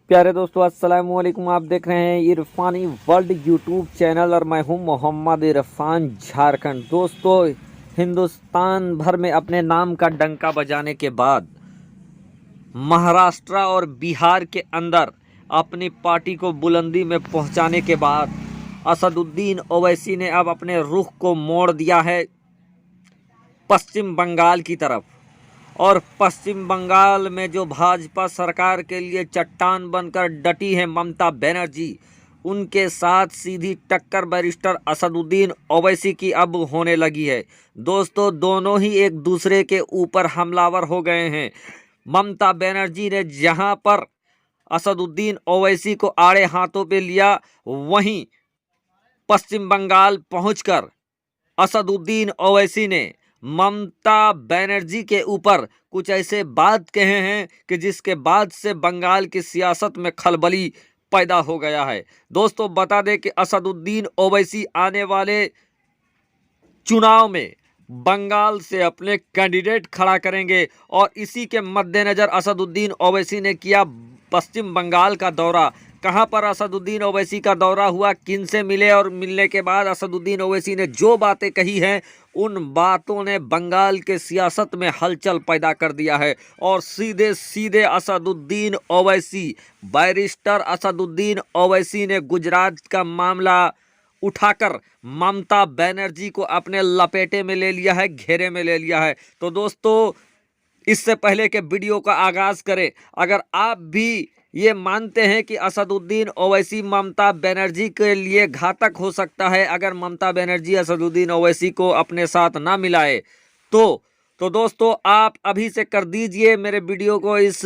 प्यारे दोस्तों, अस्सलाम वालेकुम। आप देख रहे हैं इरफानी वर्ल्ड यूट्यूब चैनल और मैं हूं मोहम्मद इरफान झारखंड। दोस्तों, हिंदुस्तान भर में अपने नाम का डंका बजाने के बाद महाराष्ट्र और बिहार के अंदर अपनी पार्टी को बुलंदी में पहुंचाने के बाद असदुद्दीन ओवैसी ने अब अपने रुख को मोड़ दिया है पश्चिम बंगाल की तरफ। और पश्चिम बंगाल में जो भाजपा सरकार के लिए चट्टान बनकर डटी है ममता बनर्जी, उनके साथ सीधी टक्कर बैरिस्टर असदुद्दीन ओवैसी की अब होने लगी है। दोस्तों, दोनों ही एक दूसरे के ऊपर हमलावर हो गए हैं। ममता बनर्जी ने जहां पर असदुद्दीन ओवैसी को आड़े हाथों पे लिया, वहीं पश्चिम बंगाल पहुंचकर असदुद्दीन ओवैसी ने ममता बनर्जी के ऊपर कुछ ऐसे बात कहे हैं कि जिसके बाद से बंगाल की सियासत में खलबली पैदा हो गया है। दोस्तों, बता दें कि असदुद्दीन ओवैसी आने वाले चुनाव में बंगाल से अपने कैंडिडेट खड़ा करेंगे और इसी के मद्देनज़र असदुद्दीन ओवैसी ने किया पश्चिम बंगाल का दौरा। कहां पर असदुद्दीन ओवैसी का दौरा हुआ, किन से मिले और मिलने के बाद असदुद्दीन ओवैसी ने जो बातें कही हैं, उन बातों ने बंगाल के सियासत में हलचल पैदा कर दिया है। और सीधे सीधे असदुद्दीन ओवैसी, बैरिस्टर असदुद्दीन ओवैसी ने गुजरात का मामला उठाकर ममता बनर्जी को अपने लपेटे में ले लिया है, घेरे में ले लिया है। तो दोस्तों, इससे पहले के वीडियो का आगाज करें, अगर आप भी ये मानते हैं कि असदुद्दीन ओवैसी ममता बनर्जी के लिए घातक हो सकता है, अगर ममता बनर्जी असदुद्दीन ओवैसी को अपने साथ ना मिलाए, तो दोस्तों आप अभी से कर दीजिए मेरे वीडियो को इस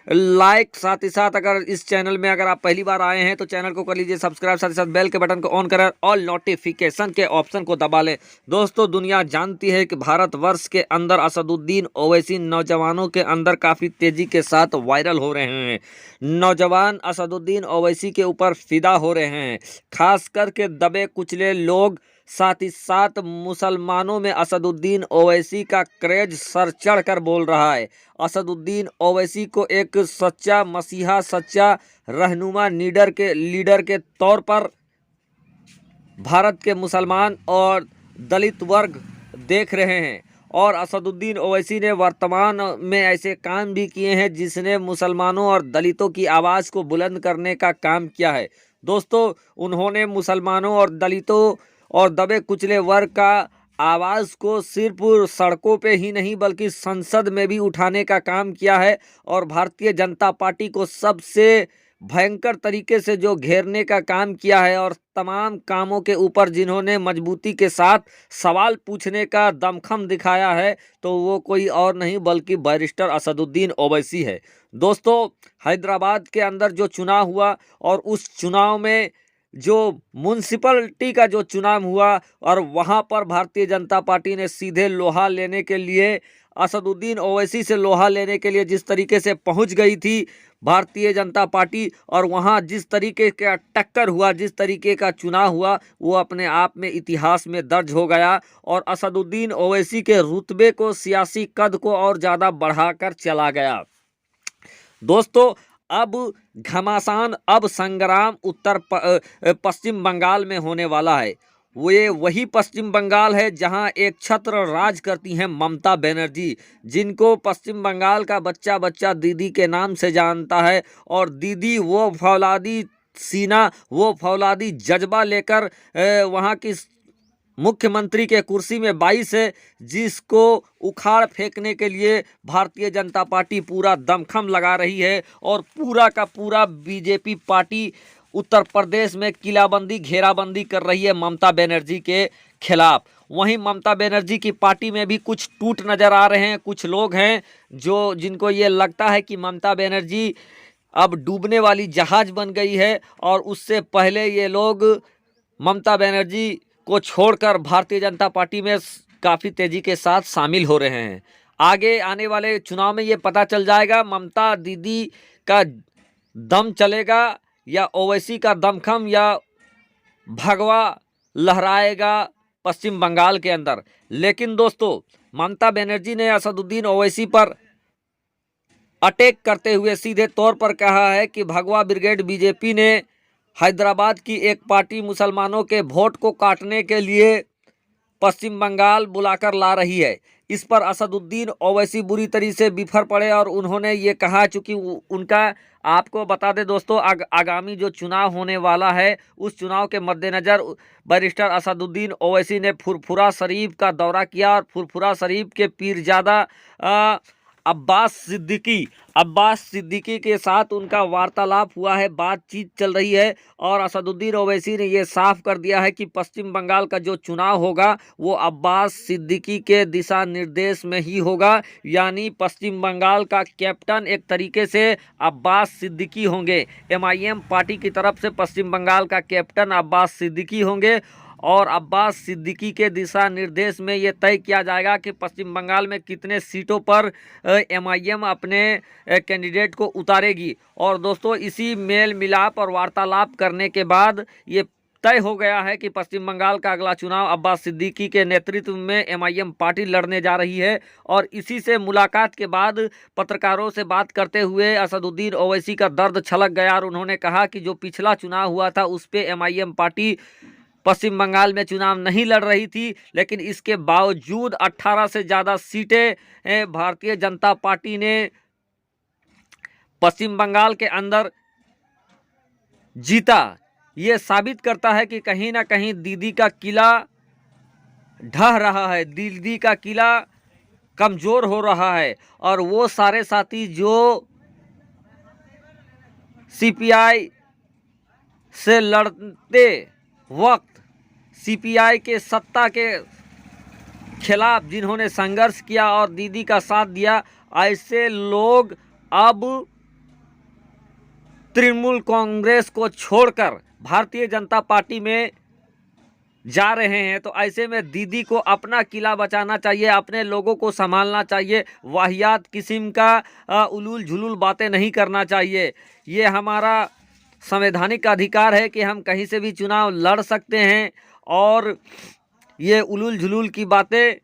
लाइक। साथ ही साथ अगर इस चैनल में अगर आप पहली बार आए हैं तो चैनल को कर लीजिए सब्सक्राइब। साथ ही साथ बेल के बटन को ऑन करें, ऑल नोटिफिकेशन के ऑप्शन को दबा लें। दोस्तों, दुनिया जानती है कि भारतवर्ष के अंदर असदुद्दीन ओवैसी नौजवानों के अंदर काफ़ी तेज़ी के साथ वायरल हो रहे हैं। नौजवान असदुद्दीन ओवैसी के ऊपर फिदा हो रहे हैं, खास करके दबे कुचले लोग। साथ ही साथ मुसलमानों में असदुद्दीन ओवैसी का क्रेज सर चढ़ कर बोल रहा है। असदुद्दीन ओवैसी को एक सच्चा मसीहा, सच्चा रहनुमा, लीडर के तौर पर भारत के मुसलमान और दलित वर्ग देख रहे हैं। और असदुद्दीन ओवैसी ने वर्तमान में ऐसे काम भी किए हैं जिसने मुसलमानों और दलितों की आवाज़ को बुलंद करने का काम किया है। दोस्तों, उन्होंने मुसलमानों और दलितों और दबे कुचले वर्ग का आवाज़ को सिर्फ सड़कों पे ही नहीं बल्कि संसद में भी उठाने का काम किया है। और भारतीय जनता पार्टी को सबसे भयंकर तरीके से जो घेरने का काम किया है और तमाम कामों के ऊपर जिन्होंने मजबूती के साथ सवाल पूछने का दमखम दिखाया है, तो वो कोई और नहीं बल्कि बैरिस्टर असदुद्दीन ओवैसी है। दोस्तों, हैदराबाद के अंदर जो चुनाव हुआ और उस चुनाव में जो म्यूनसिपलिटी का जो चुनाव हुआ और वहाँ पर भारतीय जनता पार्टी ने सीधे लोहा लेने के लिए, असदुद्दीन ओवैसी से लोहा लेने के लिए जिस तरीके से पहुँच गई थी भारतीय जनता पार्टी, और वहाँ जिस तरीके का टक्कर हुआ, जिस तरीके का चुनाव हुआ, वो अपने आप में इतिहास में दर्ज हो गया और असदुद्दीन ओवैसी के रुतबे को, सियासी कद को और ज़्यादा बढ़ाकर चला गया। दोस्तों, अब घमासान, अब संग्राम पश्चिम बंगाल में होने वाला है। ये वही पश्चिम बंगाल है जहां एक छत्र राज करती हैं ममता बनर्जी, जिनको पश्चिम बंगाल का बच्चा बच्चा दीदी के नाम से जानता है। और दीदी वो फौलादी सीना, वो फौलादी जज्बा लेकर वहां की मुख्यमंत्री के कुर्सी में 22 है, जिसको उखाड़ फेंकने के लिए भारतीय जनता पार्टी पूरा दमखम लगा रही है। और पूरा का पूरा बीजेपी पार्टी उत्तर प्रदेश में किलाबंदी, घेराबंदी कर रही है ममता बनर्जी के खिलाफ। वहीं ममता बनर्जी की पार्टी में भी कुछ टूट नज़र आ रहे हैं। कुछ लोग हैं जिनको ये लगता है कि ममता बनर्जी अब डूबने वाली जहाज बन गई है और उससे पहले ये लोग ममता बनर्जी को छोड़कर भारतीय जनता पार्टी में काफ़ी तेज़ी के साथ शामिल हो रहे हैं। आगे आने वाले चुनाव में ये पता चल जाएगा ममता दीदी का दम चलेगा या ओवैसी का दमखम या भगवा लहराएगा पश्चिम बंगाल के अंदर। लेकिन दोस्तों, ममता बनर्जी ने असदुद्दीन ओवैसी पर अटैक करते हुए सीधे तौर पर कहा है कि भगवा ब्रिगेड बीजेपी ने हैदराबाद की एक पार्टी मुसलमानों के वोट को काटने के लिए पश्चिम बंगाल बुलाकर ला रही है। इस पर असदुद्दीन ओवैसी बुरी तरीके से बिफर पड़े और उन्होंने ये कहा, चूंकि उनका, आपको बता दें दोस्तों, आगामी जो चुनाव होने वाला है उस चुनाव के मद्देनज़र बैरिस्टर असदुद्दीन ओवैसी ने फुरफुरा शरीफ का दौरा किया और फुरफुरा शरीफ के पीरजादा अब्बास सिद्दीकी के साथ उनका वार्तालाप हुआ है, बातचीत चल रही है। और असदुद्दीन ओवैसी ने यह साफ कर दिया है कि पश्चिम बंगाल का जो चुनाव होगा वो अब्बास सिद्दीकी के दिशा निर्देश में ही होगा, यानी पश्चिम बंगाल का कैप्टन एक तरीके से अब्बास सिद्दीकी होंगे। एमआईएम पार्टी की तरफ से पश्चिम बंगाल का कैप्टन अब्बास सिद्दीकी होंगे और अब्बास सिद्दीकी के दिशा निर्देश में ये तय किया जाएगा कि पश्चिम बंगाल में कितने सीटों पर एमआईएम अपने कैंडिडेट को उतारेगी। और दोस्तों, इसी मेल मिलाप और वार्तालाप करने के बाद ये तय हो गया है कि पश्चिम बंगाल का अगला चुनाव अब्बास सिद्दीकी के नेतृत्व में एमआईएम पार्टी लड़ने जा रही है। और इसी से मुलाकात के बाद पत्रकारों से बात करते हुए असदुद्दीन ओवैसी का दर्द छलक गया और उन्होंने कहा कि जो पिछला चुनाव हुआ था उस पर एमआईएम पार्टी पश्चिम बंगाल में चुनाव नहीं लड़ रही थी, लेकिन इसके बावजूद 18 से ज़्यादा सीटें भारतीय जनता पार्टी ने पश्चिम बंगाल के अंदर जीता। ये साबित करता है कि कहीं ना कहीं दीदी का किला ढह रहा है, दीदी का किला कमज़ोर हो रहा है। और वो सारे साथी जो सीपीआई से लड़ते वक्त सीपीआई के सत्ता के खिलाफ जिन्होंने संघर्ष किया और दीदी का साथ दिया, ऐसे लोग अब तृणमूल कांग्रेस को छोड़कर भारतीय जनता पार्टी में जा रहे हैं। तो ऐसे में दीदी को अपना किला बचाना चाहिए, अपने लोगों को संभालना चाहिए, वाहियात किस्म का उलूल झुलूल बातें नहीं करना चाहिए। ये हमारा संवैधानिक अधिकार है कि हम कहीं से भी चुनाव लड़ सकते हैं। और ये उलूल झुलूल की बातें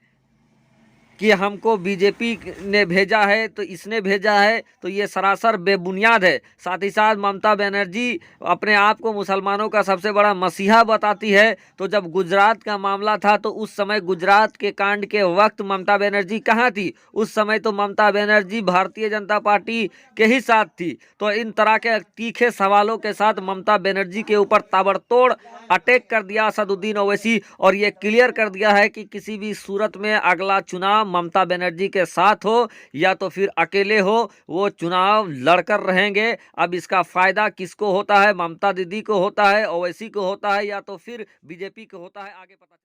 कि हमको बीजेपी ने भेजा है तो इसने भेजा है, तो ये सरासर बेबुनियाद है। साथ ही साथ ममता बनर्जी अपने आप को मुसलमानों का सबसे बड़ा मसीहा बताती है। तो जब गुजरात का मामला था तो उस समय गुजरात के कांड के वक्त ममता बनर्जी कहाँ थी? उस समय तो ममता बनर्जी भारतीय जनता पार्टी के ही साथ थी। तो इन तरह के तीखे सवालों के साथ ममता बनर्जी के ऊपर ताबड़तोड़ अटैक कर दिया असदुद्दीन ओवैसी और ये क्लियर कर दिया है कि किसी भी सूरत में अगला चुनाव ममता बनर्जी के साथ हो या तो फिर अकेले हो, वो चुनाव लड़कर रहेंगे। अब इसका फायदा किसको होता है? ममता दीदी को होता है, ओवैसी को होता है, या तो फिर बीजेपी को होता है? आगे पता